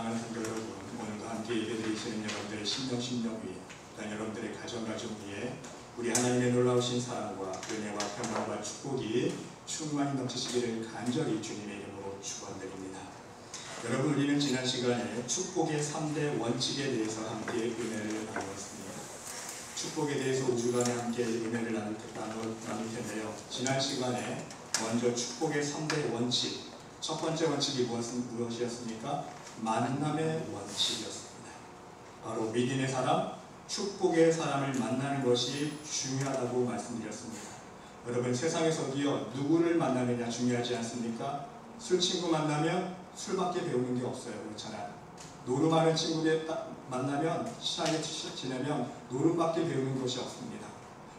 사랑하는 성도 여러분, 오늘도 함께 예배드리시는 여러분들의 심령 위에, 여러분들의 가정 위에 우리 하나님의 놀라우신 사랑과 은혜와 평강과 축복이 충만히 넘치시기를 간절히 주님의 이름으로 축원드립니다. 여러분, 우리는 지난 시간에 축복의 3대 원칙에 대해서 함께 은혜를 나누었습니다. 축복에 대해서 우주간에 함께 은혜를 나눌 텐데요. 지난 시간에 먼저 축복의 3대 원칙, 첫 번째 원칙이 무엇이었습니까? 만남의 원칙이었습니다. 바로 믿음의 사람, 축복의 사람을 만나는 것이 중요하다고 말씀드렸습니다. 여러분, 세상에서도요, 누구를 만나느냐 중요하지 않습니까? 술 친구 만나면 술밖에 배우는 게 없어요. 그렇잖아요. 노름하는 친구들 만나면, 친하게 지내면 노름밖에 배우는 것이 없습니다.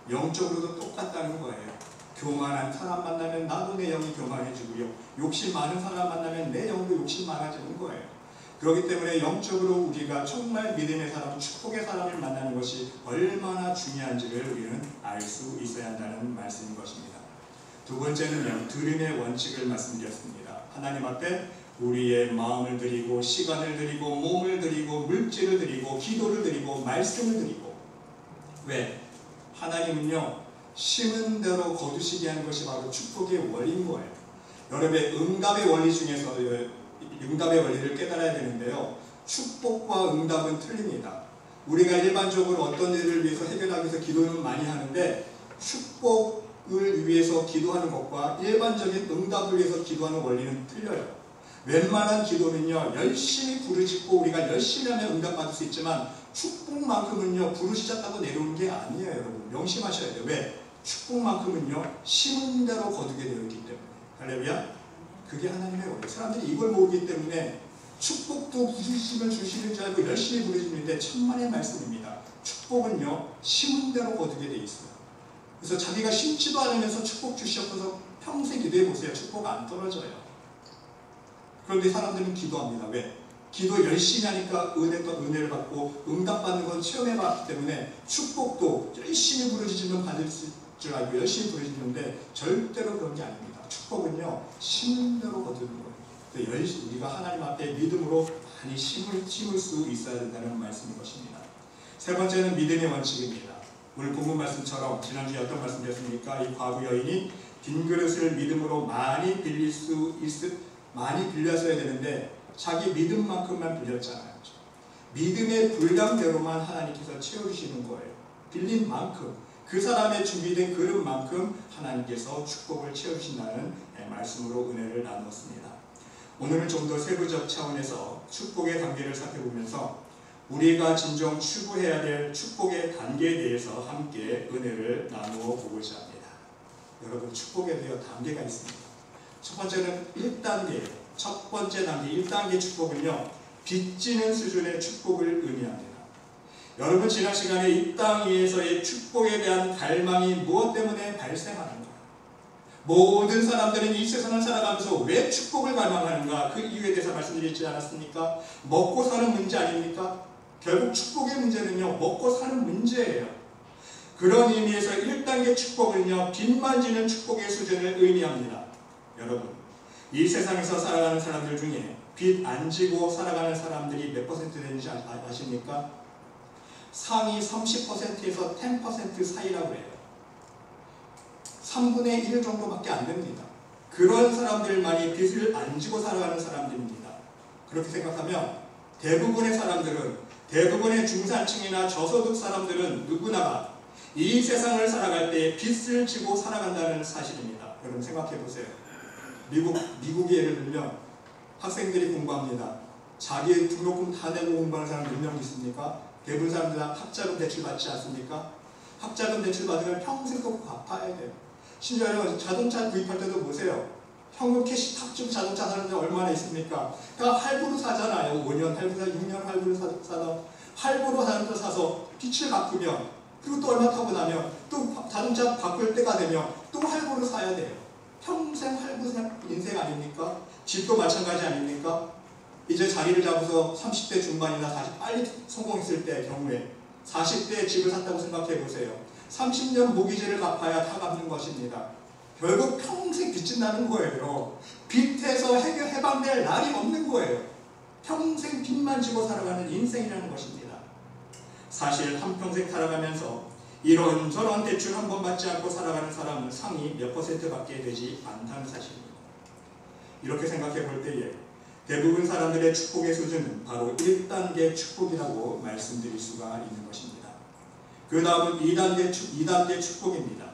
영적으로도 똑같다는 거예요. 교만한 사람 만나면 나도 내 영이 교만해지고요, 욕심 많은 사람 만나면 내 영도 욕심 많아지는 거예요. 그렇기 때문에 영적으로 우리가 정말 믿음의 사람, 축복의 사람을 만나는 것이 얼마나 중요한지를 우리는 알 수 있어야 한다는 말씀인 것입니다. 두 번째는요, 들음의 원칙을 말씀드렸습니다. 하나님 앞에 우리의 마음을 드리고, 시간을 드리고, 몸을 드리고, 물질을 드리고, 기도를 드리고, 말씀을 드리고. 왜? 하나님은요, 심은 대로 거두시게 하는 것이 바로 축복의 원리인 거예요. 여러분의 응답의 원리 중에서 응답의 원리를 깨달아야 되는데요, 축복과 응답은 틀립니다. 우리가 일반적으로 어떤 일을 위해서 해결하기 위해서 기도는 많이 하는데, 축복을 위해서 기도하는 것과 일반적인 응답을 위해서 기도하는 원리는 틀려요. 웬만한 기도는요, 열심히 부르짖고 우리가 열심히 하면 응답받을 수 있지만, 축복만큼은요, 부르짖었다고 내려오는 게 아니에요. 여러분, 명심하셔야 돼요. 왜? 축복만큼은요, 심은 대로 거두게 되어 있기 때문에. 할렐루야. 그게 하나님의 원리. 사람들이 이걸 모르기 때문에 축복도 부르짖으면 주시는 줄 알고 열심히 부르짖는데 천만의 말씀입니다. 축복은요, 심은 대로 거두게 되어 있어요. 그래서 자기가 심지도 않으면서 축복 주시옵소서 평생 기도해 보세요. 축복 안 떨어져요. 그런데 사람들은 기도합니다. 왜? 기도 열심히 하니까 은혜를 받고 응답받는 건 체험해봤기 때문에 축복도 열심히 부르짖으면 받을 줄 알고 열심히 부르짖는데 절대로 그런 게 아닙니다. 축복은요, 심은 대로 거두는 거예요. 우리가 하나님 앞에 믿음으로 많이 심을 수 있어야 된다는 말씀인 것입니다. 세 번째는 믿음의 원칙입니다. 오늘 본문 말씀처럼 지난주에 어떤 말씀이었습니까? 이 과부 여인이 빈 그릇을 믿음으로 많이 빌렸어야 되는데 자기 믿음만큼만 빌렸잖아요. 믿음의 분량대로만 하나님께서 채워주시는 거예요. 빌린 만큼, 그 사람의 준비된 그릇만큼 하나님께서 축복을 채워주신다는 말씀으로 은혜를 나누었습니다. 오늘은 좀 더 세부적 차원에서 축복의 단계를 살펴보면서 우리가 진정 추구해야 될 축복의 단계에 대해서 함께 은혜를 나누어 보고자 합니다. 여러분, 축복에 대해 단계가 있습니다. 첫 번째는 1단계예요. 첫 번째 단계, 1단계 축복은요, 빚지는 수준의 축복을 의미합니다. 여러분, 지난 시간에 이 땅 위에서의 축복에 대한 갈망이 무엇 때문에 발생하는가? 모든 사람들은 이 세상을 살아가면서 왜 축복을 갈망하는가? 그 이유에 대해서 말씀드리지 않았습니까? 먹고 사는 문제 아닙니까? 결국 축복의 문제는요, 먹고 사는 문제예요. 그런 의미에서 1단계 축복은요, 빚만 지는 축복의 수준을 의미합니다. 여러분, 이 세상에서 살아가는 사람들 중에 빚 안 지고 살아가는 사람들이 몇 퍼센트 되는지 아십니까? 상위 30%에서 10% 사이라고 해요. 3분의 1 정도밖에 안 됩니다. 그런 사람들만이 빚을 안 지고 살아가는 사람들입니다. 그렇게 생각하면 대부분의 사람들은, 대부분의 중산층이나 저소득 사람들은 누구나가 이 세상을 살아갈 때 빚을 지고 살아간다는 사실입니다. 여러분, 생각해 보세요. 미국의 예를 들면 학생들이 공부합니다. 자기 등록금 다 내고 공부하는 사람 몇 명 있습니까? 대부분 사람들 다 학자금 대출 받지 않습니까? 학자금 대출 받으면 평생 또 갚아야 돼요. 심지어 자동차 구입할 때도 보세요. 현금 캐시 탁 주고 자동차 사는데 얼마나 있습니까? 그러니까 할부로 사잖아요. 5년 할부로 사, 6년 할부로 사서 할부로 자동차 사서 빚을 갚으면, 그리고 또 얼마 타고 나면 또 자동차 바꿀 때가 되면 또 할부로 사야 돼요. 평생 할부 인생 아닙니까? 집도 마찬가지 아닙니까? 이제 자리를 잡아서 30대 중반이나 40, 빨리 성공했을 때 경우에 40대에 집을 샀다고 생각해 보세요. 30년 모기지를 갚아야 다 갚는 것입니다. 결국 평생 빚진다는 거예요. 빚에서 해방될 날이 없는 거예요. 평생 빚만 지고 살아가는 인생이라는 것입니다. 사실 한평생 살아가면서 이런저런 대출 한 번 받지 않고 살아가는 사람은 상위 몇 %밖에 되지 않다는 사실입니다. 이렇게 생각해 볼 때에 대부분 사람들의 축복의 수준은 바로 1단계 축복이라고 말씀드릴 수가 있는 것입니다. 그 다음은 2단계 축복입니다.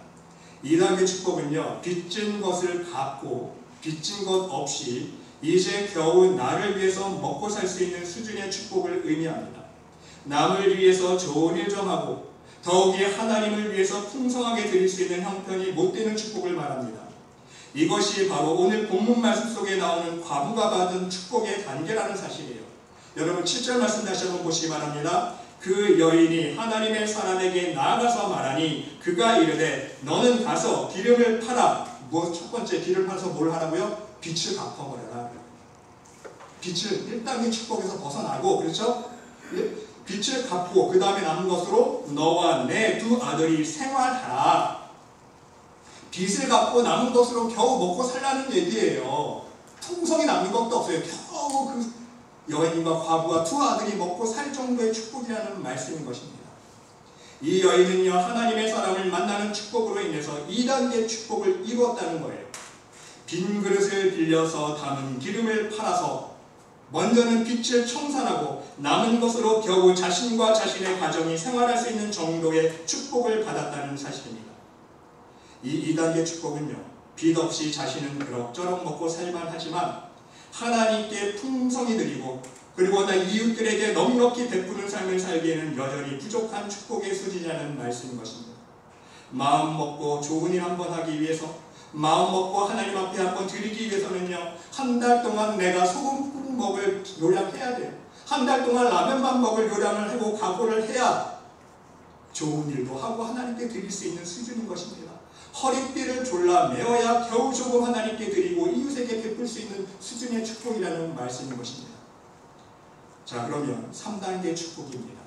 2단계 축복은요, 빚진 것을 갚고 빚진 것 없이 이제 겨우 나를 위해서 먹고 살 수 있는 수준의 축복을 의미합니다. 남을 위해서 좋은 일 좀 하고 더욱이 하나님을 위해서 풍성하게 드릴 수 있는 형편이 못 되는 축복을 말합니다. 이것이 바로 오늘 본문 말씀 속에 나오는 과부가 받은 축복의 단계라는 사실이에요. 여러분 7절 말씀 다시 한번 보시기 바랍니다. 그 여인이 하나님의 사람에게 나아가서 말하니 그가 이르되 너는 가서 기름을 팔아. 첫 번째 기름을 팔아서 뭘 하라고요? 빚을 갚아버려라. 빚을 1단계 축복에서 벗어나고, 그렇죠? 빚을 갚고 그 다음에 남은 것으로 너와 내 두 아들이 생활하라. 빚을 갚고 남은 것으로 겨우 먹고 살라는 얘기예요. 풍성이 남는 것도 없어요. 겨우 그 여인과 과부와 두 아들이 먹고 살 정도의 축복이라는 말씀인 것입니다. 이 여인은요, 하나님의 사람을 만나는 축복으로 인해서 2단계 축복을 이루었다는 거예요. 빈 그릇을 빌려서 담은 기름을 팔아서 먼저는 빚을 청산하고 남은 것으로 겨우 자신과 자신의 가정이 생활할 수 있는 정도의 축복을 받았다는 사실입니다. 이 2단계 축복은요, 빚 없이 자신은 그럭저럭 먹고 살만 하지만 하나님께 풍성히 드리고 그리고 나 이웃들에게 넉넉히 베푸는 삶을 살기에는 여전히 부족한 축복의 수준이라는 말씀인 것입니다. 마음 먹고 좋은 일 한번 하기 위해서, 마음 먹고 하나님 앞에 한번 드리기 위해서는요, 한 달 동안 내가 소금 먹을 요량해야 돼요. 한 달 동안 라면만 먹을 요량을 하고 각오를 해야 좋은 일도 하고 하나님께 드릴 수 있는 수준인 것입니다. 허리띠를 졸라 메어야 겨우 조금 하나님께 드리고 이웃에게 베풀 수 있는 수준의 축복이라는 말씀인 것입니다. 자, 그러면 3단계 축복입니다.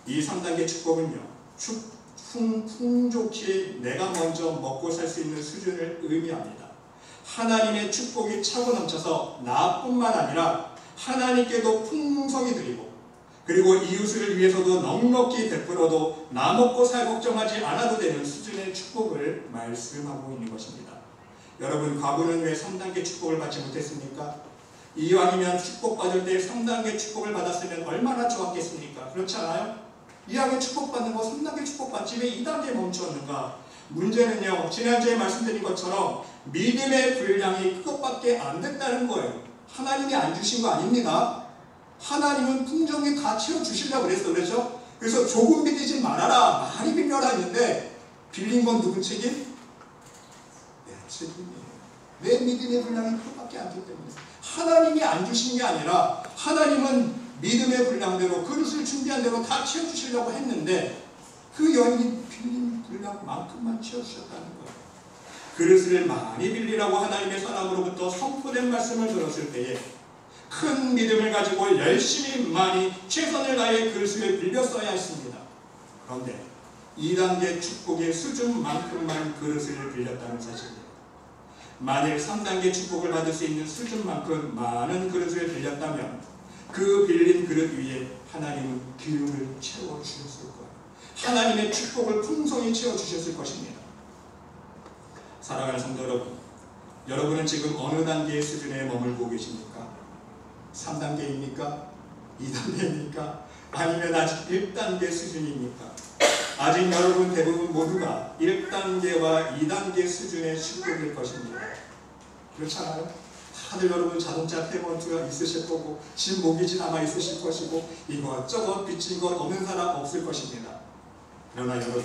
이 3단계 축복은요, 풍족히 내가 먼저 먹고 살 수 있는 수준을 의미합니다. 하나님의 축복이 차고 넘쳐서 나뿐만 아니라 하나님께도 풍성히 드리고 그리고 이웃을 위해서도 넉넉히 베풀어도 나 먹고 살 걱정하지 않아도 되는 수준의 축복을 말씀하고 있는 것입니다. 여러분, 과부는 왜 3단계 축복을 받지 못했습니까? 이왕이면 축복받을 때 3단계 축복을 받았으면 얼마나 좋았겠습니까? 그렇지 않아요? 이왕에 축복받는 거 3단계 축복받지 왜 2단계에 멈추었는가? 문제는요, 지난주에 말씀드린 것처럼 믿음의 분량이 그것밖에 안 됐다는 거예요. 하나님이 안 주신 거 아닙니다. 하나님은 풍성히 다 채워주시려고 그랬죠. 그래서 조금 빌리지 말아라, 많이 빌려라 했는데 빌린 건 누구 책임? 내 책임이에요. 내 믿음의 분량이 그것밖에 안 됐기 때문에. 하나님이 안 주신 게 아니라 하나님은 믿음의 분량대로 그릇을 준비한 대로 다 채워주시려고 했는데 그 여인이 빌린 분량만큼만 채워주셨다는 거예요. 그릇을 많이 빌리라고 하나님의 사람으로부터 선포된 말씀을 들었을 때에 큰 믿음을 가지고 열심히 많이 최선을 다해 그릇을 빌렸어야 했습니다. 그런데 2단계 축복의 수준만큼만 그릇을 빌렸다는 사실입니다. 만일 3단계 축복을 받을 수 있는 수준만큼 많은 그릇을 빌렸다면 그 빌린 그릇 위에 하나님은 기름을 채워주셨을 거예요. 하나님의 축복을 풍성히 채워주셨을 것입니다. 사랑하는 성도 여러분, 여러분은 지금 어느 단계의 수준에 머물고 계십니까? 3단계입니까? 2단계입니까? 아니면 아직 1단계 수준입니까? 아직 여러분 대부분 모두가 1단계와 2단계 수준의 축복일 것입니다. 그렇잖아요? 다들 여러분 자동차 페먼트가 있으실 거고 집 모기지 남아 있으실 것이고 이것저것 빚진 것 없는 사람 없을 것입니다. 그러나 여러분,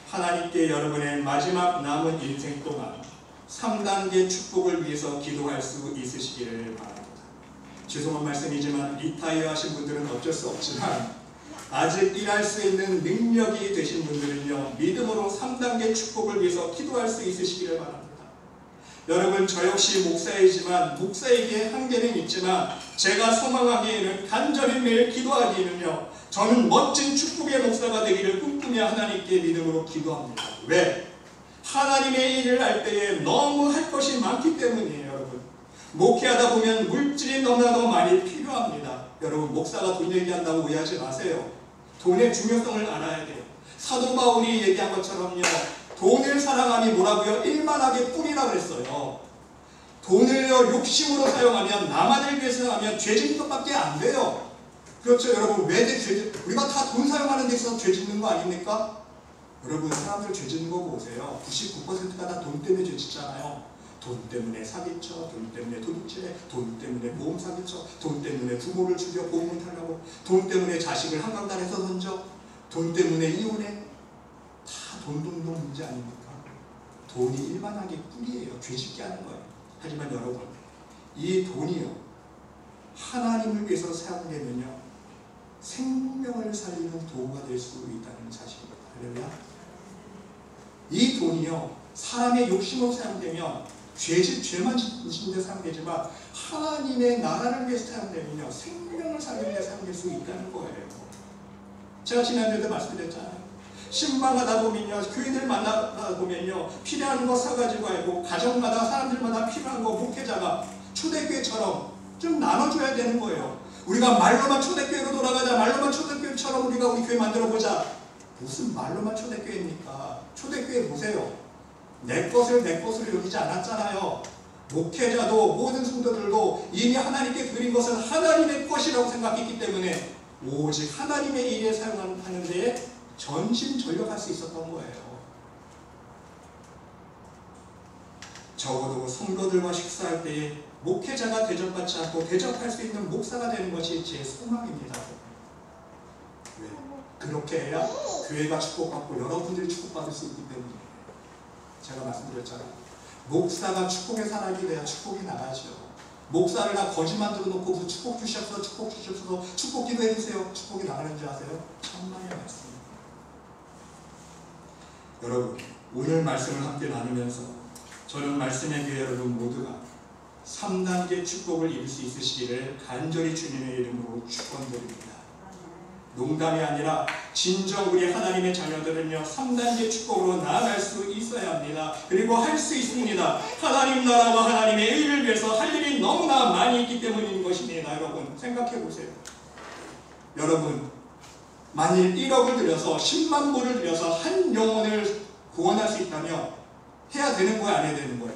하나님께 여러분의 마지막 남은 인생 동안 3단계 축복을 위해서 기도할 수 있으시기를 바랍니다. 죄송한 말씀이지만 리타이어 하신 분들은 어쩔 수 없지만 아직 일할 수 있는 능력이 되신 분들은요, 믿음으로 3단계 축복을 위해서 기도할 수 있으시기를 바랍니다. 여러분, 저 역시 목사이지만 목사에게 한계는 있지만 제가 소망하기에는 간절히 매일 기도하기에는요, 저는 멋진 축복의 목사가 되기를 꿈꾸며 하나님께 믿음으로 기도합니다. 왜? 하나님의 일을 할 때에 너무 할 것이 많기 때문이에요. 여러분, 목회하다 보면 물질이 너무나도 많이 필요합니다. 여러분, 목사가 돈 얘기한다고 오해하지 마세요. 돈의 중요성을 알아야 돼요. 사도 바울이 얘기한 것처럼요, 돈을 사랑함이 뭐라고요? 일만하게 뿌리라 그랬어요. 돈을요, 욕심으로 사용하면, 나만을 위해서 사용하면 죄 짓는 것밖에 안 돼요. 그렇죠, 여러분. 우리가 다 돈 사용하는 데 있어서 죄 짓는 거 아닙니까? 여러분, 사람들 죄 짓는 거 보세요. 99%가 다 돈 때문에 죄 짓잖아요. 돈 때문에 사기쳐, 돈 때문에 도둑질, 돈 때문에 보험 사기쳐, 돈 때문에 부모를 죽여 보험을 타려고, 돈 때문에 자식을 한강단에서 던져, 돈 때문에 이혼해. 다 돈 문제 아닙니까? 돈이 일반하게 뿌리예요. 죄짓게 하는 거예요. 하지만 여러분, 이 돈이요, 하나님을 위해서 사용되면요, 생명을 살리는 도구가 될 수 있다는 사실입니다. 할렐루야. 이 돈이요, 사람의 욕심으로 사용되면 죄만 짓는 데 사용되지만, 하나님의 나라를 위해서 사용되면요, 생명을 살리는 데 사용될 수 있다는 거예요. 제가 지난주에도 말씀드렸잖아요. 신방하다 보면요, 교인들 만나다 보면요, 필요한 거 사가지고 알고, 가정마다 사람들마다 필요한 거 목회자가 초대교회처럼 좀 나눠줘야 되는 거예요. 우리가 말로만 초대교회로 돌아가자, 말로만 초대교회처럼 우리가 우리 교회 만들어보자. 무슨 말로만 초대교회입니까? 초대교회 보세요. 내 것을 여기지 않았잖아요. 목회자도 모든 성도들도 이미 하나님께 드린 것은 하나님의 것이라고 생각했기 때문에 오직 하나님의 일에 사용하는 데에 전심전력할 수 있었던 거예요. 적어도 성도들과 식사할 때에 목회자가 대접받지 않고 대접할 수 있는 목사가 되는 것이 제 소망입니다. 왜? 그렇게 해야 교회가 축복받고 여러분들이 축복받을 수 있기 때문에. 제가 말씀드렸잖아요. 목사가 축복의 사람이 돼야 축복이 나가죠. 목사를 다 거짓 만들어 놓고 무슨 축복 주셔서 축복 기도해 주세요. 축복이 나가는 줄 아세요? 천만의 말씀. 여러분, 오늘 말씀을 함께 나누면서 저는 말씀의 교회 여러분 모두가 3단계 축복을 입을 수 있으시기를 간절히 주님의 이름으로 축원드립니다. 농담이 아니라 진정 우리 하나님의 자녀들은요, 3단계 축복으로 나아갈 수 있어야 합니다. 그리고 할 수 있습니다. 하나님 나라와 하나님의 의를 위해서 할 일이 너무나 많이 있기 때문인 것입니다. 여러분, 생각해 보세요. 여러분, 만일 1억을 들여서 10만 불을 들여서 한 영혼을 구원할 수 있다면 해야 되는 거예요, 안 해야 되는 거예요?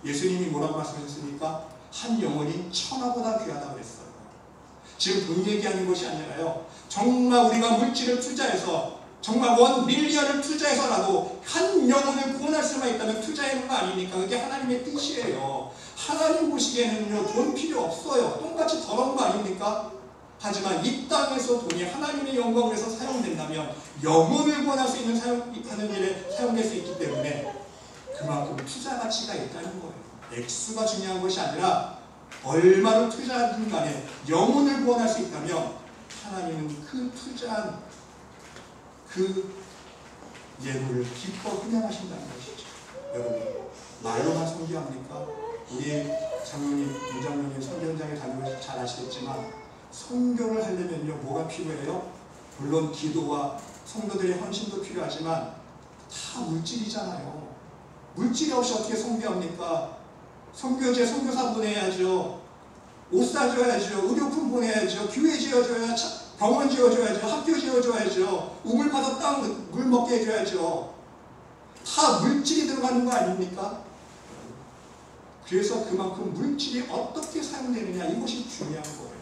예수님이 뭐라고 말씀하셨습니까? 한 영혼이 천하보다 귀하다고 그랬어요. 지금 돈 얘기하는 것이 아니라요, 정말 우리가 물질을 투자해서 정말 1밀리언을 투자해서라도 한 영혼을 구원할 수만 있다면 투자하는 거 아닙니까? 그게 하나님의 뜻이에요. 하나님 보시기에는요, 돈 필요 없어요. 똥같이 더러운 거 아닙니까? 하지만 이 땅에서 돈이 하나님의 영광을 위해서 사용된다면 영혼을 구원할 수 있는 하는 일에 사용될 수 있기 때문에 그만큼 투자 가치가 있다는 거예요. 액수가 중요한 것이 아니라 얼마를 투자하든 간에 영혼을 구원할 수 있다면 하나님은 그 투자한 그 예물을 기뻐 훈련하신다는 것이죠. 여러분, 말로만 선교합니까? 우리 장로님, 부장로님 선교장에 다니면서 잘 아시겠지만 선교를 하려면요, 뭐가 필요해요? 물론 기도와 성도들의 헌신도 필요하지만 다 물질이잖아요. 물질이 없이 어떻게 선교합니까? 선교제, 선교사 보내야죠. 옷 사줘야죠. 의료품 보내야죠. 교회 지어줘야, 병원 지어줘야죠. 학교 지어줘야죠. 우물 파서 땅 물 먹게 해줘야죠. 다 물질이 들어가는 거 아닙니까? 그래서 그만큼 물질이 어떻게 사용되느냐, 이것이 중요한 거예요.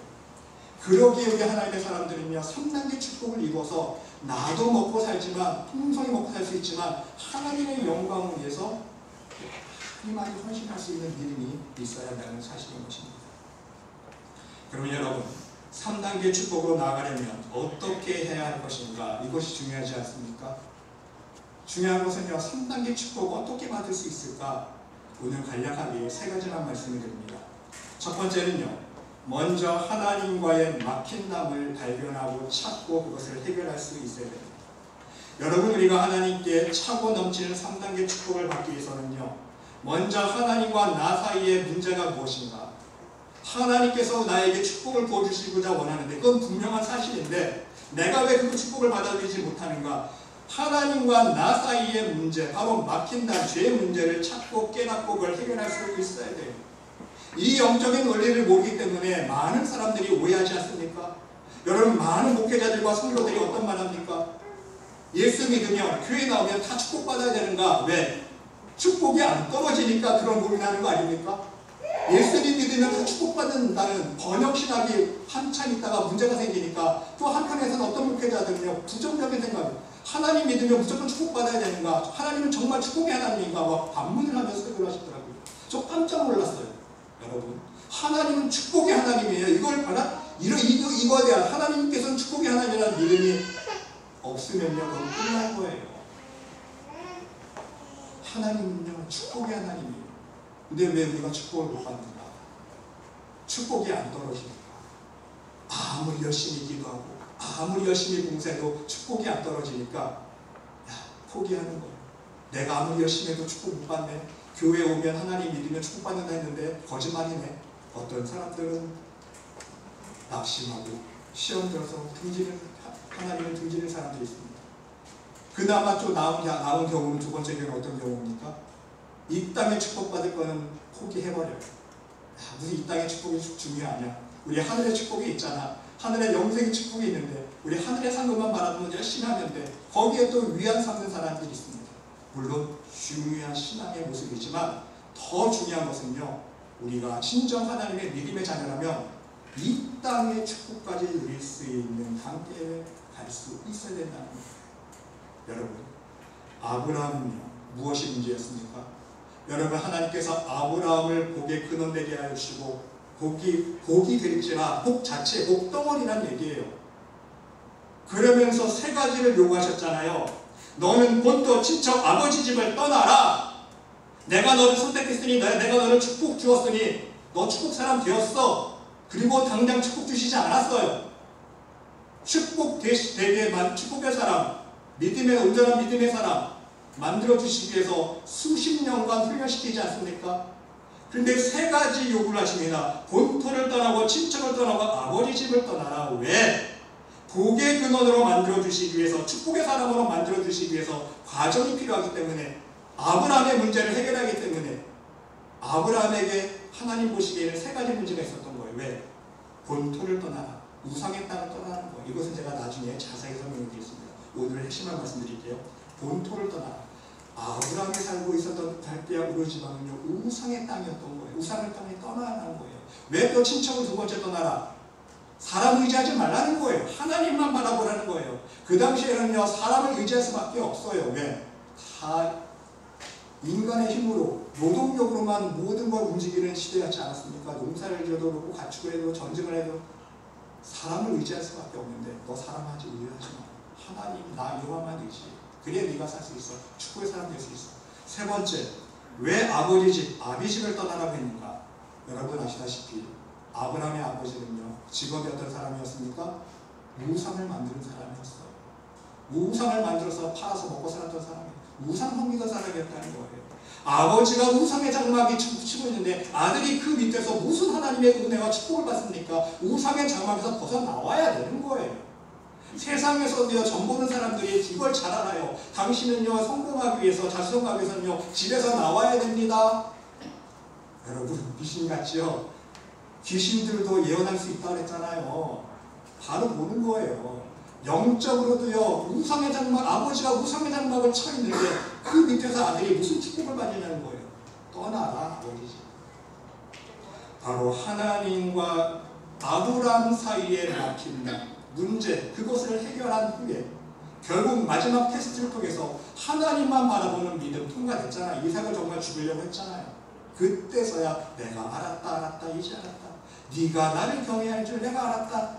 그러기에 우리 하나님의 사람들은요, 3단계 축복을 입어서 나도 먹고 살지만, 풍성히 먹고 살 수 있지만 하나님의 영광을 위해서 많이 헌신할 수 있는 믿음이 있어야 한다는 사실인 것입니다. 그러면 여러분, 3단계 축복으로 나아가려면 어떻게 해야 할 것인가? 이것이 중요하지 않습니까? 중요한 것은요, 3단계 축복을 어떻게 받을 수 있을까? 오늘 간략하게 3가지만 말씀을 드립니다. 첫 번째는요, 먼저 하나님과의 막힌 담을 발견하고 찾고 그것을 해결할 수 있어야 됩니다. 여러분, 우리가 하나님께 차고 넘치는 3단계 축복을 받기 위해서는요, 먼저 하나님과 나 사이의 문제가 무엇인가? 하나님께서 나에게 축복을 부어주시고자 원하는데 그건 분명한 사실인데 내가 왜 그 축복을 받아들이지 못하는가? 하나님과 나 사이의 문제, 바로 막힌 담, 죄의 문제를 찾고 깨닫고 그걸 해결할 수 있어야 돼요. 이 영적인 원리를 모르기 때문에 많은 사람들이 오해하지 않습니까? 여러분, 많은 목회자들과 성도들이 어떤 말 합니까? 예수 믿으면 교회 나오면 다 축복받아야 되는가? 왜? 축복이 안 떨어지니까 그런 고민하는 거 아닙니까? 예수님 믿으면 다 축복받는다는 번역신학이 한참 있다가 문제가 생기니까 또 한편에서는 어떤 목회자들은요, 부정적인 생각, 하나님 믿으면 무조건 축복받아야 되는가? 하나님은 정말 축복의 하나님인가? 막 반문을 하면서 그러시더라고요. 저 깜짝 놀랐어요. 여러분, 하나님은 축복의 하나님이에요. 이거에 대한 하나님께서는 축복의 하나님이라는 믿음이 없으면요, 그건 끝날 거예요. 하나님은요, 축복의 하나님이에요. 근데 왜 우리가 축복을 못 받는가? 축복이 안 떨어지니까. 아무리 열심히 기도하고 아무리 열심히 봉사해도 축복이 안 떨어지니까 포기하는 거예요. 내가 아무리 열심히 해도 축복 못 받네. 교회 오면 하나님 믿으면 축복받는다 했는데 거짓말이네. 어떤 사람들은 낙심하고 시험 들어서 하나님을 등지는 사람들이 있습니다. 그나마 좀 나온 경우는 두 번째 경우는 어떤 경우입니까? 이 땅의 축복받을 거는 포기해버려요. 무슨 이 땅의 축복이 중요하냐? 우리 하늘의 축복이 있잖아. 하늘의 영생의 축복이 있는데 우리 하늘의 상급만 바라보면 열심히 하면 돼. 거기에 또 위안 삼는 사람들이 있습니다. 물론 중요한 신앙의 모습이지만 더 중요한 것은요, 우리가 진정 하나님의 믿음의 자녀라면 이 땅의 축복까지 누릴 수 있는 단계에 갈 수 있어야 된다는 거예요. 여러분, 아브라함은요, 무엇이 문제였습니까? 여러분, 하나님께서 아브라함을 복의 근원 되게 하여 주시고 복이 될지라, 복 자체, 복덩어리란 얘기예요. 그러면서 세 가지를 요구하셨잖아요. 너는 본토 친척 아버지 집을 떠나라. 내가 너를 선택했으니, 내가 너를 축복 주었으니 너 축복 사람 되었어. 그리고 당장 축복 주시지 않았어요. 축복의 사람, 온전한 믿음의 사람 만들어 주시기 위해서 수십 년간 훈련시키지 않습니까? 그런데 세 가지 요구를 하십니다. 본토를 떠나고 친척을 떠나고 아버지 집을 떠나라. 왜? 복의 근원으로 만들어 주시기 위해서, 축복의 사람으로 만들어 주시기 위해서 과정이 필요하기 때문에, 아브라함의 문제를 해결하기 때문에 아브라함에게 하나님 보시기에는 세 가지 문제가 있었던 거예요. 왜? 본토를 떠나라. 우상의 땅을 떠나는 거예요. 이것은 제가 나중에 자세히 설명해 드리겠습니다. 오늘 핵심만 말씀드릴게요. 본토를 떠나라. 아브라함이 살고 있었던 갈대아 우르 지방은요, 우상의 땅이었던 거예요. 우상의 땅에 떠나라는 거예요. 왜 또 친척을 두 번째 떠나라? 사람 의지하지 말라는 거예요. 하나님만 바라보라는 거예요. 그 당시에는요, 사람을 의지할 수밖에 없어요. 왜? 다 인간의 힘으로, 노동력으로만 모든 걸 움직이는 시대였지 않았습니까? 농사를 지어도 그렇고 가축을 해도 전쟁을 해도 사람을 의지할 수밖에 없는데, 너 사람한테 의지하지 마. 하나님, 나 여호와만 의지해. 그래야 네가 살 수 있어. 축복의 사람 될 수 있어. 세 번째, 왜 아버지 집, 아비집을 떠나라고 했는가? 여러분 아시다시피 아브라함의 아버지는요, 직업이 어떤 사람이었습니까? 우상을 만드는 사람이었어요. 우상을 만들어서 팔아서 먹고 살았던 사람이에요. 우상 섬기던 사람이었다는 거예요. 아버지가 우상의 장막에 치고 있는데 아들이 그 밑에서 무슨 하나님의 은혜와 축복을 받습니까? 우상의 장막에서 벗어나와야 되는 거예요. 세상에서도요, 전 보는 사람들이 이걸 잘 알아요. 당신은요, 성공하기 위해서, 자수성하기 위해서는요, 집에서 나와야 됩니다. 여러분, 귀신 같지요? 귀신들도 예언할 수 있다고 했잖아요. 바로 보는 거예요. 영적으로도요, 우상의 장막, 아버지가 우상의 장막을 쳐 있는데 그 밑에서 아들이 무슨 축복을 받느냐는 거예요. 떠나라, 아버지지. 바로 하나님과 아브라함 사이에 막힌 문제, 그것을 해결한 후에 결국 마지막 테스트를 통해서 하나님만 바라보는 믿음 통과됐잖아요. 이삭을 정말 죽이려고 했잖아요. 그때서야 내가 알았다, 이제 알았다. 네가 나를 경외할 줄 내가 알았다.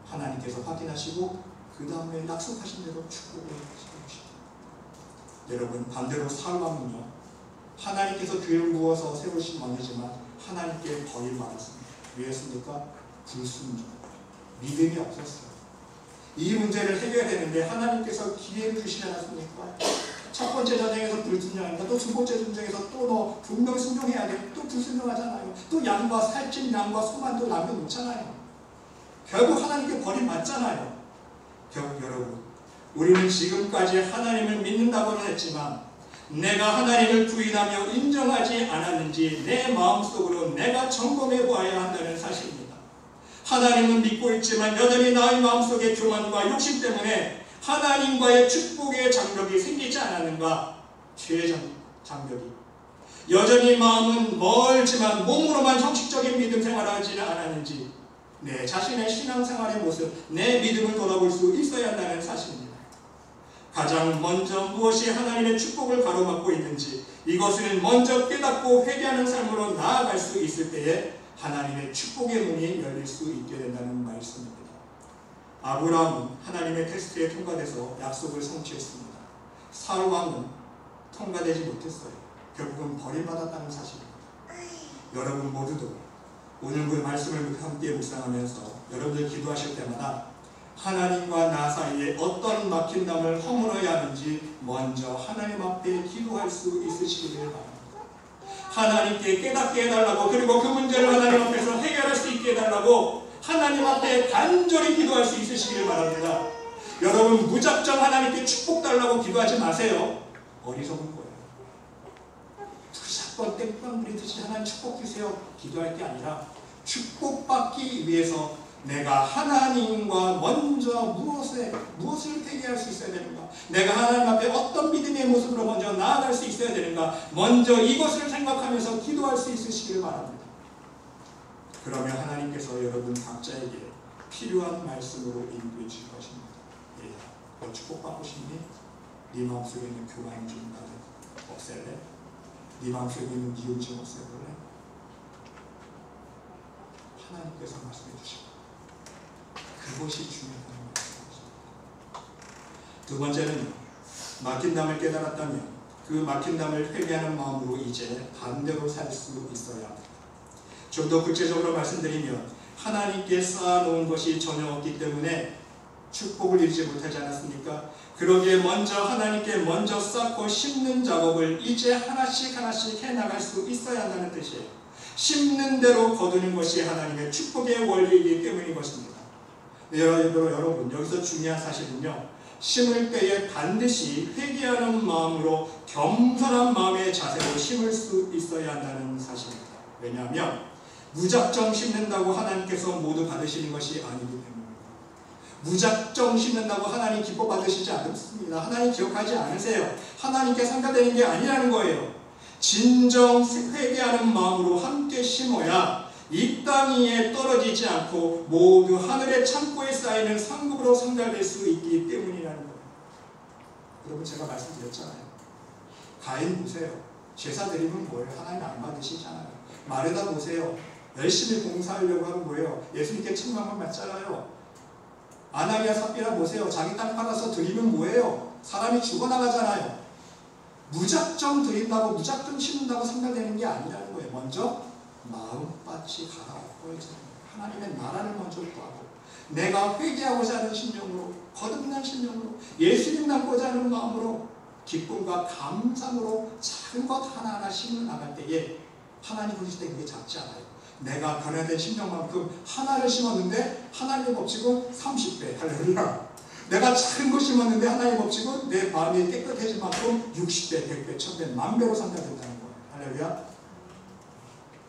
하나님께서 확인하시고 그 다음에 약속하신 대로 축복을 시켜주시다. 여러분, 반대로 사울왕은요, 하나님께서 교회를 부어서 세우신 왕이지만 하나님께 버림받았습니다. 왜였습니까? 불순종, 믿음이 없었어요. 이 문제를 해결되는데 하나님께서 기회를 주시지 않았습니까? 첫 번째 전쟁에서 불순종하니까 또 두 번째 전쟁에서 또 너 분명히 순종해야 돼. 또 불순종하잖아요. 또 양과 살찐 양과 소만도 남겨놓잖아요. 결국 하나님께 버림받잖아요. 결국 여러분, 우리는 지금까지 하나님을 믿는다고는 했지만 내가 하나님을 부인하며 인정하지 않았는지 내 마음속으로 내가 점검해 보아야 한다는 사실입니다. 하나님은 믿고 있지만 여전히 나의 마음속에 교만과 욕심 때문에 하나님과의 축복의 장벽이 생기지 않았는가? 죄의 장벽이. 여전히 마음은 멀지만 몸으로만 형식적인 믿음 생활을 하지는 않았는지 내 자신의 신앙생활의 모습, 내 믿음을 돌아볼 수 있어야 한다는 사실입니다. 가장 먼저 무엇이 하나님의 축복을 가로막고 있는지 이것을 먼저 깨닫고 회개하는 삶으로 나아갈 수 있을 때에 하나님의 축복의 문이 열릴 수 있게 된다는 말씀입니다. 아브라함은 하나님의 테스트에 통과돼서 약속을 성취했습니다. 사울왕은 통과되지 못했어요. 결국은 버림받았다는 사실입니다. 여러분 모두도 오늘 그 말씀을 함께 묵상하면서 여러분들 기도하실 때마다 하나님과 나 사이에 어떤 막힌담을 허물어야 하는지 먼저 하나님 앞에 기도할 수 있으시기를 바랍니다. 하나님께 깨닫게 해달라고, 그리고 그 문제를 하나님 앞에서 해결할 수 있게 해달라고 하나님 앞에 간절히 기도할 수 있으시기를 바랍니다. 여러분 무작정 하나님께 축복 달라고 기도하지 마세요. 어리석은 거예요. 두세 번 땡깡 부리듯이 하나님 축복 주세요 기도할 게 아니라 축복받기 위해서 내가 하나님과 먼저 무엇을 회개할 수 있어야 되는가? 내가 하나님 앞에 어떤 믿음의 모습으로 먼저 나아갈 수 있어야 되는가? 먼저 이것을 생각하면서 기도할 수 있으시길 바랍니다. 그러면 하나님께서 여러분 각자에게 필요한 말씀으로 인도해 주실 것입니다. 예, 너 축복받고 싶니? 네 마음속에 있는 교만 좀 없앨래? 네 마음속에 있는 미움 좀 없애볼래? 하나님께서 말씀해 주시고 그것이 중요하다는 말씀입니다. 두 번째는 막힌 담을 깨달았다면 그 막힌 담을 회개하는 마음으로 이제 반대로 살 수 있어야 합니다. 좀 더 구체적으로 말씀드리면 하나님께 쌓아놓은 것이 전혀 없기 때문에 축복을 이루지 못하지 않았습니까? 그러기에 먼저 하나님께 먼저 쌓고 심는 작업을 이제 하나씩 해나갈 수 있어야 한다는 뜻이에요. 심는 대로 거두는 것이 하나님의 축복의 원리이기 때문인 것입니다. 여러분 여기서 중요한 사실은요, 심을 때에 반드시 회개하는 마음으로 겸손한 마음의 자세로 심을 수 있어야 한다는 사실입니다. 왜냐하면 무작정 심는다고 하나님께서 모두 받으시는 것이 아니기 때문입니다. 무작정 심는다고 하나님 기뻐 받으시지 않습니다. 하나님 기억하지 않으세요. 하나님께 상가되는 게 아니라는 거예요. 진정 회개하는 마음으로 함께 심어야 이 땅 위에 떨어지지 않고 모두 하늘의 창고에 쌓이는 상급으로 상달될 수 있기 때문이라는 거예요. 여러분 제가 말씀드렸잖아요. 가인 보세요. 제사 드리면 뭐예요? 하나님 안 받으시잖아요. 마르다 보세요. 열심히 봉사하려고 하는 거예요. 예수님께 책망을 받잖아요. 아나니아 삽비라 보세요. 자기 땅 팔아서 드리면 뭐예요? 사람이 죽어나가잖아요. 무작정 드린다고 무작정 심는다고 상달되는 게 아니라는 거예요. 먼저 마음밭이 갈아엎어야 하나님의 나라를 먼저 구하고 내가 회개하고자 하는 심령으로, 거듭난 심령으로, 예수님 닮고자 하는 마음으로 기쁨과 감사함으로 작은 것 하나하나 심어 나갈 때에 하나님 보실 때 그게 작지 않아요. 내가 변화된 심령만큼 하나를 심었는데 하나님의 법칙은 30배. 할렐루야. 내가 작은 것 심었는데 하나님의 법칙은 내 마음이 깨끗해질 만큼 60배, 100배, 1000배, 만배로 상달된다는 거예요. 할렐루야.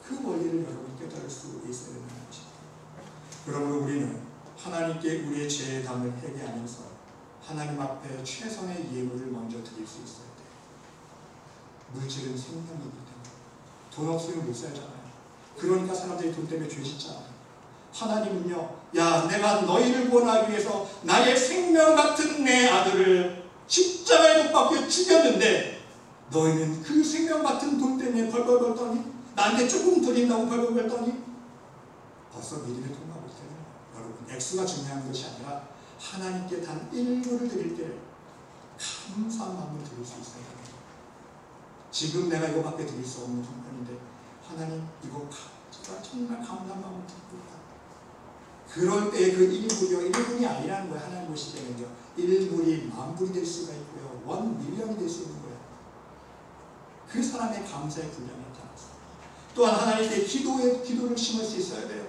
그 원리를 여러분 깨달을 수 있어야 된다는 것입니다. 그러므로 우리는 하나님께 우리의 죄의 담을 회개하면서 하나님 앞에 최선의 예물을 먼저 드릴 수 있어야 돼요. 물질은 생명이기 때문에 돈 없으면 못 살잖아요. 그러니까 사람들이 돈 때문에 죄 짓잖아요. 하나님은요, 야 내가 너희를 구원하기 위해서 나의 생명 같은 내 아들을 십자가에 못 박혀 죽였는데 너희는 그 생명 같은 돈 때문에 벌벌벌 떠니? 나한테 조금 드린다고 벌벌벌 떠니? 벌써 믿음의 통과가 못 되는 거예요. 여러분 액수가 중요한 것이 아니라 하나님께 단 일부를 드릴 때 감사한 마음을 드릴 수 있어야 됩니다. 지금 내가 이거밖에 드릴 수 없는 형편인데 하나님 이거 정말 감사한 마음을 드립니다. 그럴 때 그 1불이 아니라는 거예요. 하나님 보실 때는요. 1불이 만불이 될 수가 있고요. 1밀리언이 될 수 있는 거예요. 그 사람의 감사의 분량이 있지 않습니다. 또한 하나님께 기도를 심을 수 있어야 돼요.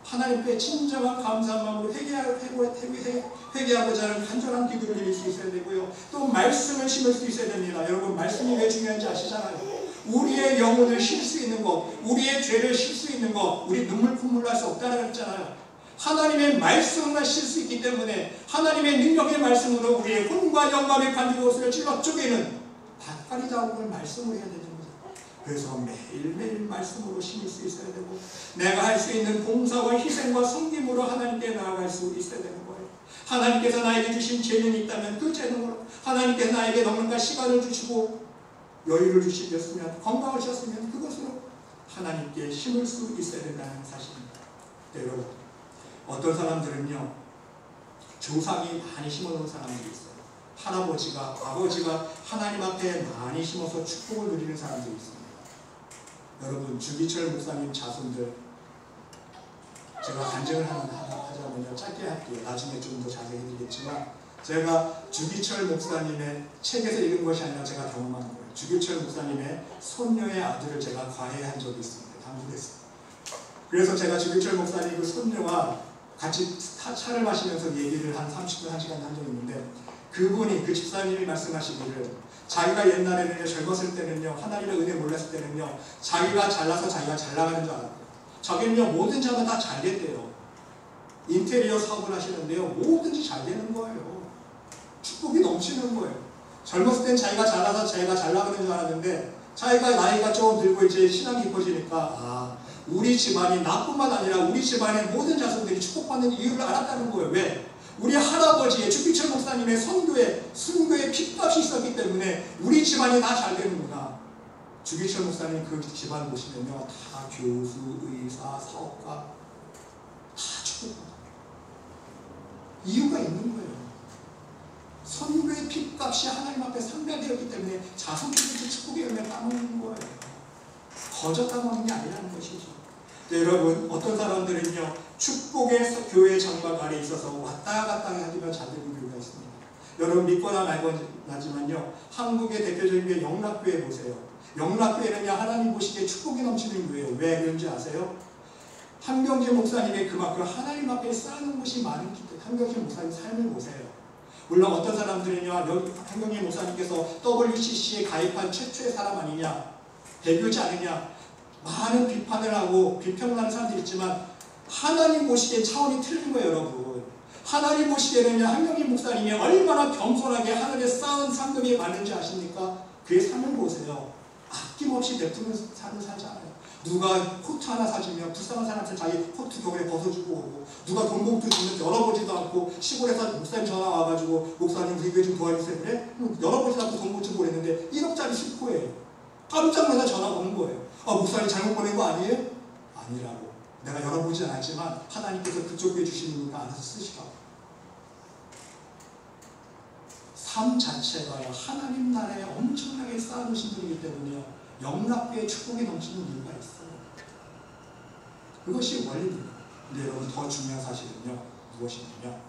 하나님께 진정한 감사한 마음으로 회개하고자 하는 간절한 기도를 드릴 수 있어야 되고요. 또 말씀을 심을 수 있어야 됩니다. 여러분, 말씀이 왜 중요한지 아시잖아요. 우리의 영혼을 쉴 수 있는 것, 우리의 죄를 쉴 수 있는 것, 우리 눈물 날 수 없다는 그랬잖아요. 하나님의 말씀만 쉴 수 있기 때문에 하나님의 능력의 말씀으로 우리의 혼과 영감의 간두것을 찔러 쪼개는 닭다리 자국을 말씀으로 해야 되는 거죠. 그래서 매일매일 말씀으로 심을 수 있어야 되고, 내가 할 수 있는 봉사와 희생과 섬김으로 하나님께 나아갈 수 있어야 되는 거예요. 하나님께서 나에게 주신 재능이 있다면 그 재능으로, 하나님께서 나에게 넉넉한 시간을 주시고 여유를 주시겠으면, 건강을 주셨으면 그것으로 하나님께 심을 수 있어야 된다는 사실입니다. 여러분, 어떤 사람들은요, 조상이 많이 심어놓은 사람들이 있어요. 할아버지가, 아버지가 하나님 앞에 많이 심어서 축복을 누리는 사람들이 있습니다. 여러분, 주기철 목사님 자손들, 제가 간증을 하자면요, 짧게 할게요. 나중에 좀 더 자세히 해드리겠지만, 제가 주기철 목사님의 책에서 읽은 것이 아니라 제가 경험한 거예요. 주기철 목사님의 손녀의 아들을 제가 과외한 적이 있습니다. 당부했어요. 그래서 제가 주기철 목사님 그 손녀와 같이 차를 마시면서 얘기를 한 30분, 1시간 한 적이 있는데, 그분이, 그 집사님이 말씀하시기를, 자기가 옛날에는 젊었을 때는요, 하나님의 은혜 몰랐을 때는요, 자기가 잘나서 자기가 잘 나가는 줄 알았고, 자기는요, 뭐든지 하면 다 잘 됐대요. 인테리어 사업을 하시는데요, 뭐든지 잘 되는 거예요. 축복이 넘치는 거예요. 젊었을 땐 자기가 잘나서 자기가 잘 나가는 줄 알았는데, 자기가 나이가 좀 들고 이제 신앙이 깊어지니까, 우리 집안이 나뿐만 아니라 우리 집안의 모든 자손들이 축복받는 이유를 알았다는 거예요. 왜? 우리 할아버지의 주기철 목사님의 순교의 핏값이 있었기 때문에 우리 집안이 다 잘 되는구나. 주기철 목사님 그 집안 보시면요, 다 교수, 의사, 사업가 다 축복받아요. 이유가 있는 거예요. 선교의 핏값이 하나님 앞에 상달되었기 때문에 자손들이 축복의 열매를 따먹는 거예요. 거저 따먹는 게 아니라는 것이죠. 네, 여러분, 어떤 사람들은요, 축복의 교회 장막 아래 있어서 왔다 갔다 하기만 잘 되는 교회가 있습니다. 여러분, 믿거나 말거나지만요, 한국의 대표적인 게 영락교회 보세요. 영락교회는요, 하나님 보시기에 축복이 넘치는 교회예요. 왜 그런지 아세요? 한경재 목사님의 그만큼 하나님 앞에 쌓는 것이 많은 기 때문에. 한경재 목사님 삶을 보세요. 물론 어떤 사람들은요, 한경재 목사님께서 WCC에 가입한 최초의 사람 아니냐, 배교지 않느냐, 많은 비판을 하고 비평을 하는 사람들이 있지만, 하나님 보시기에 차원이 틀린 거예요. 여러분, 하나님 보시기에는 한경재 목사님이 얼마나 겸손하게 하늘에 쌓은 상금이 많은지 아십니까? 그의 삶을 보세요. 아낌없이 베푸는 삶을 살지 않아요. 누가 코트 하나 사주면 불쌍한 사람한테 자기 코트 겨울에 벗어주고 오고, 누가 돈 봉투 주면 열어보지도 않고, 시골에서 목사님 전화 와가지고 목사님 우리 교회 좀 도와주세요. 그래? 열어보지도 않고 돈 봉투 보냈는데 1억짜리 실코예요. 깜짝 놀라 전화가 오는 거예요. 목사님 잘못 보낸 거 아니에요? 아니라고. 내가 열어보지 않았지만 하나님께서 그쪽에 주시니까 알아서 쓰시라고. 삶 자체가요, 하나님 나라에 엄청나게 쌓아놓으신 분이기 때문에요, 영락교의 축복이 넘치는 이유가 있어요. 그것이 원리입니다. 근데 여러분, 더 중요한 사실은요, 무엇이냐면,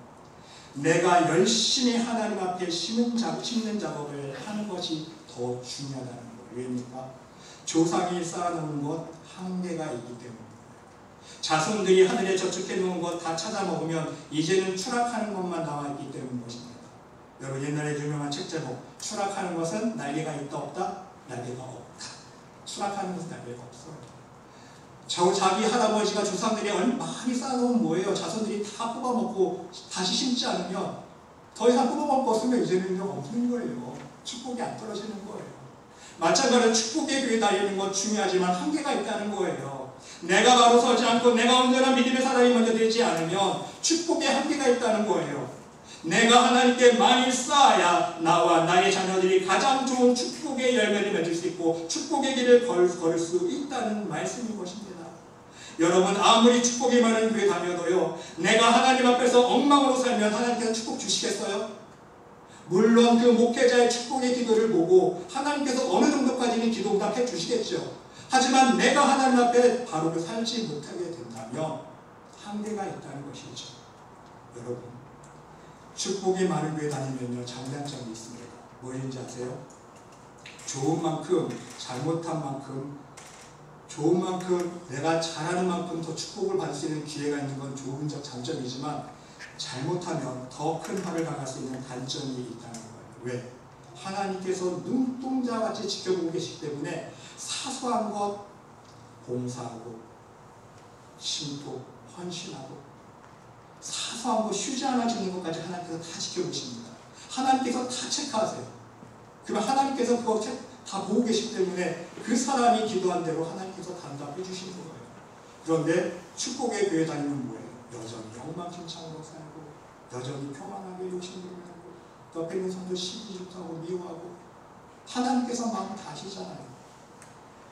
내가 열심히 하나님 앞에 심는 작업을 하는 것이 더 중요하다는 거예요. 왜입니까? 조상이 쌓아놓은 것 한계가 있기 때문입니다. 자손들이 하늘에 저축해 놓은 것 다 찾아 먹으면 이제는 추락하는 것만 나와 있기 때문인 것입니다. 여러분, 옛날에 유명한 책 제목, 추락하는 것은 날개가 있다 없다? 날개가 없다. 추락하는 것은 날개가 없어요. 자기 할아버지가 조상들이 많이 쌓아놓은 뭐예요? 자손들이 다 뽑아먹고 다시 심지 않으면, 더 이상 뽑아먹고 없으면 이제는 없는 거예요. 축복이 안 떨어지는 거예요. 마찬가지로 축복의 교회 다니는 것 중요하지만 한계가 있다는 거예요. 내가 바로 서지 않고 내가 온전한 믿음의 사람이 먼저 되지 않으면 축복의 한계가 있다는 거예요. 내가 하나님께 많이 쌓아야 나와 나의 자녀들이 가장 좋은 축복의 열매를 맺을 수 있고 축복의 길을 걸을 수 있다는 말씀인 것입니다. 여러분, 아무리 축복이 많은 교회 다녀도요, 내가 하나님 앞에서 엉망으로 살면 하나님께서 축복 주시겠어요? 물론 그 목회자의 축복의 기도를 보고 하나님께서 어느 정도까지는 기도 응답해 주시겠죠. 하지만 내가 하나님 앞에 바로 살지 못하게 된다면 한계가 있다는 것이죠. 여러분, 축복이 많은 교회 다니면요, 장단점이 있습니다. 뭐인지 아세요? 좋은 만큼, 잘못한 만큼 좋은 만큼 내가 잘하는 만큼 더 축복을 받을 수 있는 기회가 있는 건 좋은 장점이지만 잘못하면 더 큰 화를 당할 수 있는 단점이 있다는 거예요. 왜? 하나님께서 눈동자같이 지켜보고 계시기 때문에 사소한 것 봉사하고 신고 헌신하고 사소한 거 휴지 하나 주는 것까지 하나님께서 다 지켜보십니다. 하나님께서 다 체크하세요. 그러면 하나님께서 그거 다 보고 계시기 때문에 그 사람이 기도한 대로 하나님께서 단답해 주시는 거예요. 그런데 축복의 교회 다니면 뭐예요? 여전히 엉망진창으로 살고 여전히 평안하게 욕심부리고 옆에 있는 사람들 시기 좋다고 미워하고 하나님께서 마음 다 아시잖아요.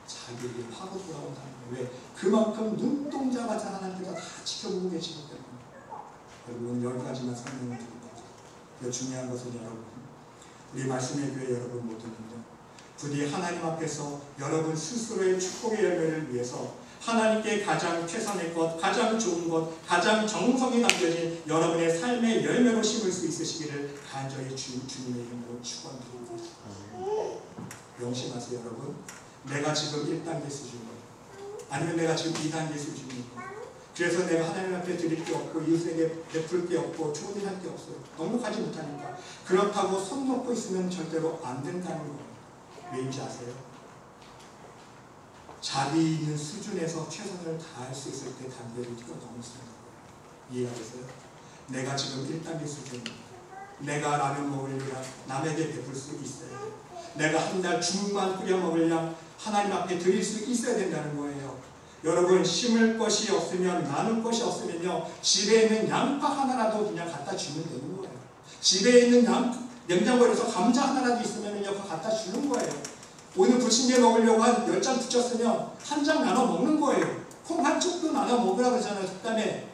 자기를 하고 돌아온다는 거예요. 왜? 그만큼 눈동자 같은 하나님께서 다 지켜보고 계시기 때문에. 여러분 여기까지만 설명을 드립니다. 중요한 것은 여러분 우리 말씀의 교회 여러분 모두는요 부디 하나님 앞에서 여러분 스스로의 축복의 열매를 위해서 하나님께 가장 최선의 것, 가장 좋은 것, 가장 정성이 담겨진 여러분의 삶의 열매로 심을 수 있으시기를 간절히 주님의 이름으로 축원드립니다. 명심하세요 여러분. 내가 지금 1단계 수준이에요. 아니면 내가 지금 2단계 수준이에요. 그래서 내가 하나님 앞에 드릴 게 없고 이웃에게 베풀 게 없고 좋은 일 할 게 없어요. 넉넉하지 못하니까. 그렇다고 손 놓고 있으면 절대로 안 된다는 거예요. 왜인지 아세요? 자기 있는 수준에서 최선을 다할 수 있을 때 단계를 뛰어넘습니다. 이해가 되세요? 내가 지금 1단계 수준, 내가 라면 먹으려면 남에게 베풀 수 있어야 돼요. 내가 한 달 죽만 끓여 먹으려면 하나님 앞에 드릴 수 있어야 된다는 거예요. 여러분 심을 것이 없으면 나눌 것이 없으면요 집에 있는 양파 하나라도 그냥 갖다 주면 되는 거예요. 집에 있는 냉장고에서 감자 하나라도 있으면요 그거 갖다 주는 거예요. 오늘 부침개 먹으려고 한 10장 붙였으면 한 장 나눠 먹는 거예요. 콩 한 쪽도 나눠 먹으라고 그러잖아요. 그다음에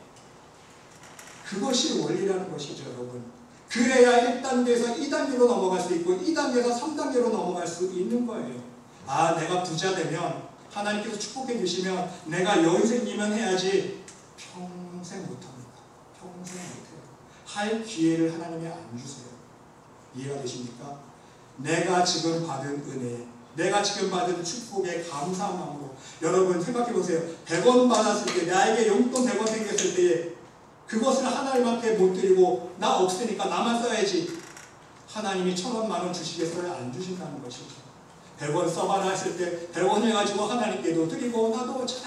그것이 원리라는 것이죠 여러분. 그래야 1단계에서 2단계로 넘어갈 수 있고 2단계에서 3단계로 넘어갈 수 있는 거예요. 아 내가 부자 되면 하나님께서 축복해 주시면 내가 여유 생기면 해야지 평생 못합니다. 평생 못해요. 할 기회를 하나님이 안 주세요. 이해가 되십니까? 내가 지금 받은 은혜, 내가 지금 받은 축복에 감사한 마음으로 여러분 생각해 보세요. 100원 받았을 때 나에게 용돈 100원 생겼을 때에 그것을 하나님 앞에 못 드리고 나 없으니까 나만 써야지 하나님이 1000원 만원 주시겠어요? 안 주신다는 것이죠. 100원 써봐라 했을 때 100원 해가지고 하나님께도 드리고 나도 잘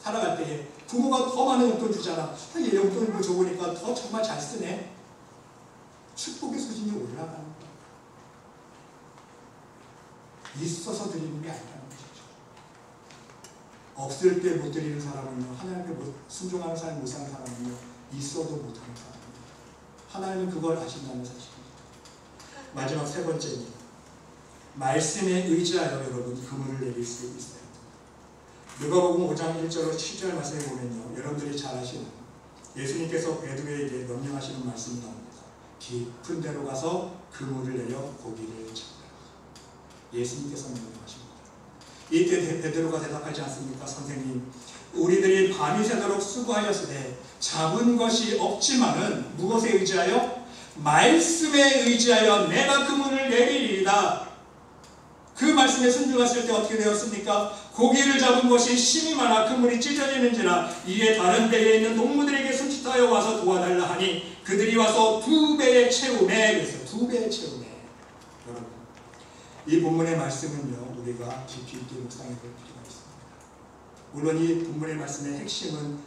살아갈 때에 부모가 더 많은 용돈 주잖아. 얘 용돈이 뭐 좋으니까 더 정말 잘 쓰네. 축복의 수준이 올라가는 거야. 있어서 드리는 게 아니라는 것이죠. 없을 때 못 드리는 사람은요 하나님께 순종하는 사람이 못 사는 사람은요 있어도 못하는 사람입니다. 하나님은 그걸 아신다는 사실입니다. 마지막 세 번째입니다. 말씀에 의지하여 여러분 그물을 내릴 수 있어요. 누가복음 5장 1절로 7절 말씀에 보면요 여러분들이 잘 아시는 예수님께서 베드로에게 명령하시는 말씀이 나옵니다. 깊은 데로 가서 그물을 내려 고기를 잡으라. 예수님께서 명령하십니다. 이때 베드로가 대답하지 않습니까? 선생님 우리들이 밤이 새도록 수고하였으되 잡은 것이 없지만은 무엇에 의지하여? 말씀에 의지하여 내가 그물을 내리리이다. 그 말씀에 순종했을 때 어떻게 되었습니까? 고기를 잡은 것이 심이 많아 그물이 찢어지는지라 이에 다른 배에 있는 동무들에게 손짓하여 와서 도와달라 하니 그들이 와서 2배의 채움에 그래서 2배의 채움에. 여러분 이 본문의 말씀은요 우리가 깊이 있게 묵상해 볼 필요가 있습니다. 물론 이 본문의 말씀의 핵심은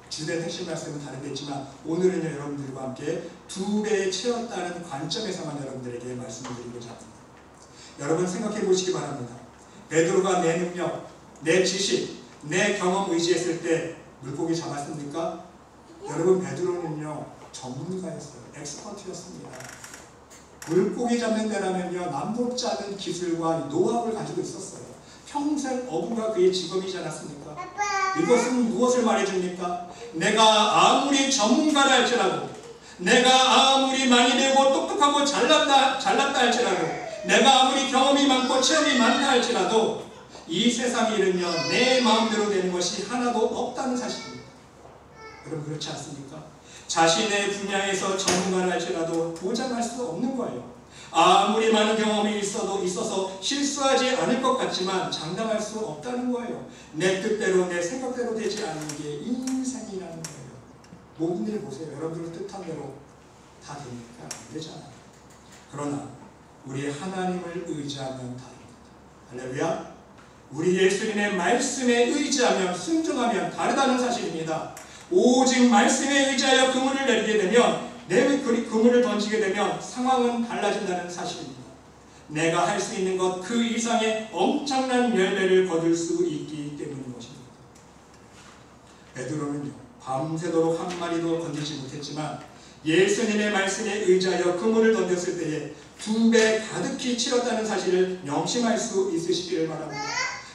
주된 핵심 말씀은 다르겠지만 오늘은요 여러분들과 함께 2배에 채웠다는 관점에서만 여러분들에게 말씀을 드리고자 합니다. 여러분 생각해 보시기 바랍니다. 베드로가 내 능력, 내 지식, 내 경험 의지했을 때 물고기 잡았습니까? 여러분 베드로는요 전문가였어요. 엑스퍼트였습니다. 물고기 잡는 데라면요 남북지 않은 기술과 노하우를 가지고 있었어요. 평생 어부가 그의 직업이지 않았습니까? 이것은 무엇을 말해줍니까? 내가 아무리 전문가라 할지라도 내가 아무리 많이 배우고 똑똑하고 잘났다 할지라도 내가 아무리 경험이 많고 체험이 많다 할지라도 이 세상 일은요 내 마음대로 되는 것이 하나도 없다는 사실입니다. 여러분 그렇지 않습니까? 자신의 분야에서 전문가를 할지라도 보장할 수 없는 거예요. 아무리 많은 경험이 있어서 실수하지 않을 것 같지만 장담할 수 없다는 거예요. 내 뜻대로 내 생각대로 되지 않는 게 인생이라는 거예요. 모든 일 보세요. 여러분들 뜻한 대로 다 되니까 안 되잖아요. 그러나 우리 하나님을 의지하면 다릅니다. 할렐루야. 우리 예수님의 말씀에 의지하면 순종하면 다르다는 사실입니다. 오직 말씀에 의지하여 그물을 내리게 되면 내 그물을 던지게 되면 상황은 달라진다는 사실입니다. 내가 할 수 있는 것 그 이상의 엄청난 열매를 거둘 수 있기 때문인 것입니다. 베드로는요, 밤새도록 한 마리도 건지지 못했지만 예수님의 말씀에 의지하여 그물을 던졌을 때에 2배 가득히 채웠다는 사실을 명심할 수 있으시기를 바랍니다.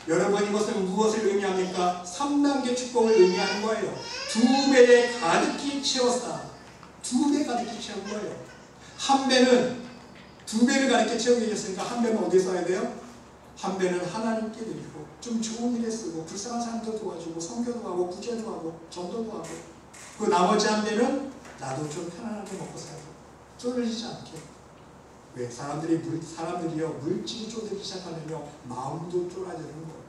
여러분, 이것은 무엇을 의미합니까? 3단계 축복을 의미하는 거예요. 2배에 가득히 채웠다. 2배 가득히 채운 거예요. 한 배는 2배를 가득히 채우게 됐으니까 한 배는 어디에 써야 돼요? 한 배는 하나님께 드리고 좀 좋은 일에 쓰고 불쌍한 사람도 도와주고 선교도 하고 구제도 하고 전도도 하고, 그 나머지 한 배는 나도 좀 편안하게 먹고 살고 쪼들리지 않게. 왜? 사람들이요 물질이 쪼들기 시작하면요 마음도 쫄아지는 거예요.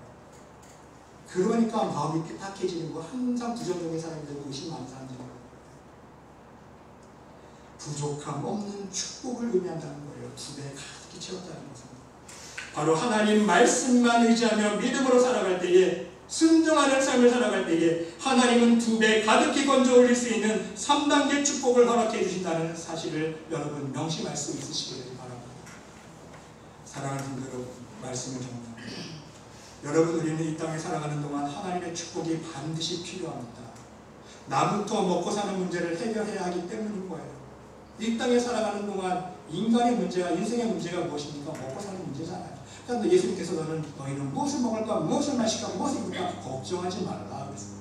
그러니까 마음이 삐딱해지는 거. 항상 부정적인 사람들이 의심 많은 사람들이 부족함 없는 축복을 의미한다는 거예요. 2배 가득히 채웠다는 것은 바로 하나님 말씀만 의지하며 믿음으로 살아갈 때에, 순종하는 삶을 살아갈 때에 하나님은 2배 가득히 건져 올릴 수 있는 3단계 축복을 허락해 주신다는 사실을 여러분 명심할 수 있으시기를 바랍니다. 사랑하는 분들 여러분, 말씀을 정리합니다. 여러분, 우리는 이 땅에 살아가는 동안 하나님의 축복이 반드시 필요합니다. 나부터 먹고 사는 문제를 해결해야 하기 때문인 거예요. 이 땅에 살아가는 동안 인간의 문제가, 인생의 문제가 무엇입니까? 먹고 사는 문제잖아요. 그런데 예수님께서 너희는 무엇을 먹을까, 무엇을 마실까, 무엇을 입을까 걱정하지 말라 그랬어요.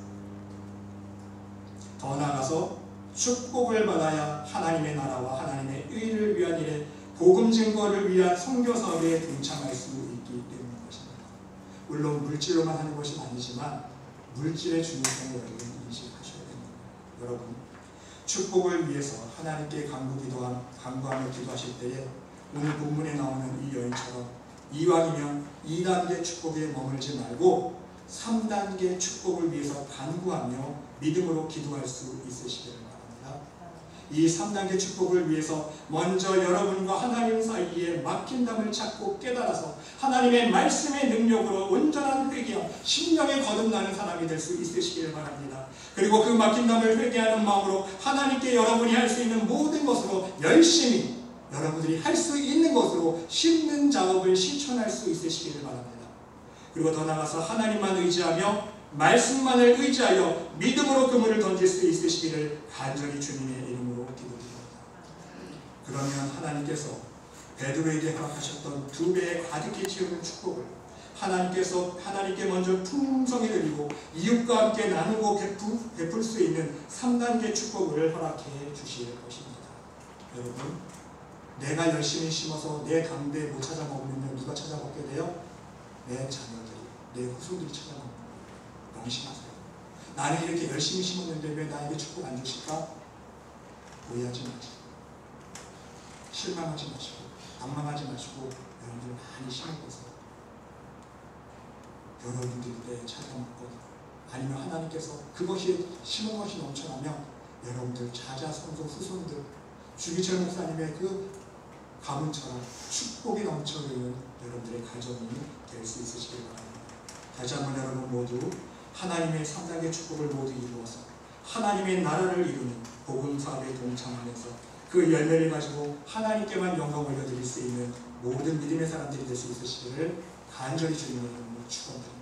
더 나아가서 축복을 받아야 하나님의 나라와 하나님의 의를 위한 일에, 복음 증거를 위한 선교 사업에 동참할 수 있기 때문인 것입니다. 물론 물질로만 하는 것이 아니지만 물질의 중요성을 여러분 인식하셔야 됩니다. 여러분, 축복을 위해서 하나님께 간구하며 기도하실 때에 오늘 본문에 나오는 이 여인처럼 이왕이면 2단계 축복에 머물지 말고 3단계 축복을 위해서 간구하며 믿음으로 기도할 수 있으시기를 바랍니다. 이 3단계 축복을 위해서 먼저 여러분과 하나님 사이에 막힌담을 찾고 깨달아서 하나님의 말씀의 능력으로 온전한 회개와 심령에 거듭나는 사람이 될 수 있으시기를 바랍니다. 그리고 그 막힌담을 회개하는 마음으로 하나님께 여러분이 할 수 있는 모든 것으로 열심히 여러분들이 할 수 있는 것으로 심는 작업을 실천할 수 있으시기를 바랍니다. 그리고 더 나아가서 하나님만 의지하며 말씀만을 의지하여 믿음으로 그물을 던질 수 있으시기를 간절히 주님의 이름으로 기도드립니다. 그러면 하나님께서 베드로에게 허락하셨던 2배에 가득히 채우는 축복을 하나님께 먼저 풍성히 드리고 이웃과 함께 나누고 베풀 수 있는 3단계 축복을 허락해 주실 것입니다. 여러분, 내가 열심히 심어서 내 당대에 못 찾아 먹으면 누가 찾아 먹게 돼요? 내 자녀들이, 내 후손들이 찾아 먹는 거예요. 명심하세요. 나는 이렇게 열심히 심었는데 왜 나에게 축복 안 주실까? 오해하지 마시고, 실망하지 마시고, 방황하지 마시고, 여러분들 많이 심어보세요. 여러분들 때 찾아 먹거나 아니면 하나님께서 그것이 심은 것이 넘쳐나면 여러분들 자자, 손소, 후손들, 주기철 목사님의 그 가문처럼 축복이 넘쳐흐르는 여러분들의 가정이 될 수 있으시길 바랍니다. 다시 한번 여러분 모두 하나님의 3단계 축복을 모두 이루어서 하나님의 나라를 이루는 복음 사업에 동참하면서 그 열매를 가지고 하나님께만 영광 올려드릴 수 있는 모든 믿음의 사람들이 될 수 있으시기를 간절히 주님의 이름으로 축원드립니다.